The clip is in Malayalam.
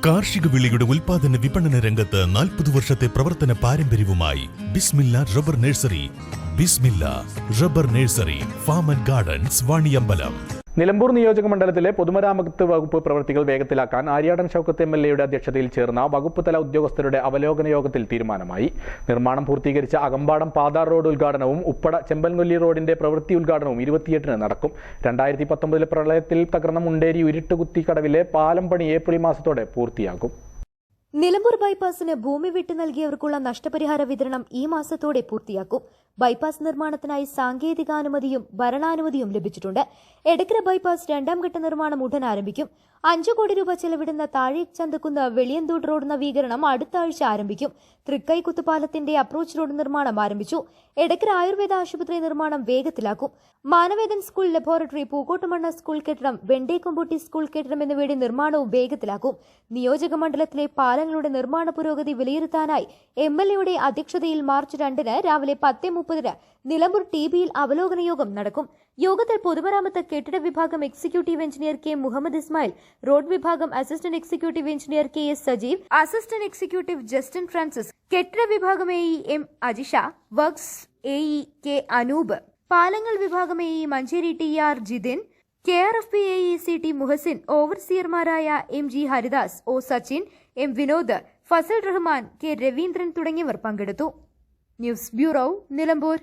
കാർഷിക വിളയുടെ ഉൽപാദന വിപണന രംഗത്ത് 40 വർഷത്തെ പ്രവർത്തന പാരമ്പര്യവുമായി Bismillah rubber nursery. Bismillah rubber nursery, farm and gardens, Vaniyambalam. Nilambur നിയോജക മണ്ഡലത്തിലെ പൊതുമരാമത്ത് വകുപ്പ് പ്രവൃത്തികൾ വേഗത്തിലാക്കാൻ ആര്യാടൻ ഷൗക്കത്ത് MLA അധ്യക്ഷതയിൽ ചേർന്ന വകുപ്പ് തല ഉദ്യോഗസ്ഥരുടെ അവലോകന യോഗത്തിൽ തീരുമാനമായി. നിർമ്മാണം പൂർത്തീകരിച്ച അകമ്പാടം പാതാർ റോഡ് ഉദ്ഘാടനവും ഉപ്പട ചെമ്പൻകൊല്ലി റോഡിന്റെ പ്രവൃത്തി ഉദ്ഘാടനവും 28-ന് നടക്കും. 2019 പ്രളയത്തിൽ തകർന്ന മുണ്ടേരി ഉരുട്ടുകുത്തി കടവിലെ പാലം പണി ഏപ്രിൽ മാസത്തോടെ പൂർത്തിയാകും. നിലമ്പൂർ ബൈപ്പാസിന് ഭൂമി വിട്ടു നൽകിയവർക്കുള്ള നഷ്ടപരിഹാര വിതരണം ഈ മാസത്തോടെ പൂർത്തിയാക്കും. ബൈപ്പാസ് നിർമ്മാണത്തിനായി സാങ്കേതികാനുമതിയും ഭരണാനുമതിയും ലഭിച്ചിട്ടുണ്ട്. എടക്കര ബൈപ്പാസ് 2ാം ഘട്ട നിർമ്മാണം ഉടൻ ആരംഭിക്കും. 5 കോടി രൂപ ചെലവിടുന്ന താഴേച്ചന്തക്കുന്ന് വെളിയന്തൂർ റോഡ് നവീകരണം അടുത്ത ആഴ്ച ആരംഭിക്കും. തൃക്കൈക്കുത്ത് പാലത്തിന്റെ അപ്രോച്ച് റോഡ് നിർമ്മാണം ആരംഭിച്ചു. എടക്കര ആയുർവേദ ആശുപത്രി നിർമ്മാണം വേഗത്തിലാക്കും. Manavedan school laboratory, Pookkottumanna school കെട്ടിടം, വെണ്ടേക്കൊമ്പൂട്ടി സ്കൂൾ കെട്ടിടം എന്നിവയുടെ നിർമ്മാണവും വേഗത്തിലാക്കും. നിയോജക മണ്ഡലത്തിലെ പാലങ്ങളുടെ നിർമ്മാണ പുരോഗതി വിലയിരുത്താനായി MLA അധ്യക്ഷതയിൽ മാർച്ച് 2-ന് രാവിലെ 10:30-ന് നിലമ്പൂർ TBയിൽ അവലോകന യോഗം നടക്കും. യോഗത്തിൽ പൊതുമരാമത്ത് കെട്ടിട വിഭാഗം executive engineer K. Muhammad Ismail, road വിഭാഗം assistant executive engineer KS Sajeev, assistant executive Justin Francis, കെട്ടിട വിഭാഗം AE M. Ajisha, works AE K. Anoop, പാലങ്ങൾ വിഭാഗം AE Manjeri TR Jithin, KRFP AE CT Muhsin, ഓവർസിയർമാരായ MG Haridas, O. Sachin, M. Vinod, Fasal Rahman, K. Raveendran തുടങ്ങിയവർ പങ്കെടുത്തു. News bureau, Nilambur.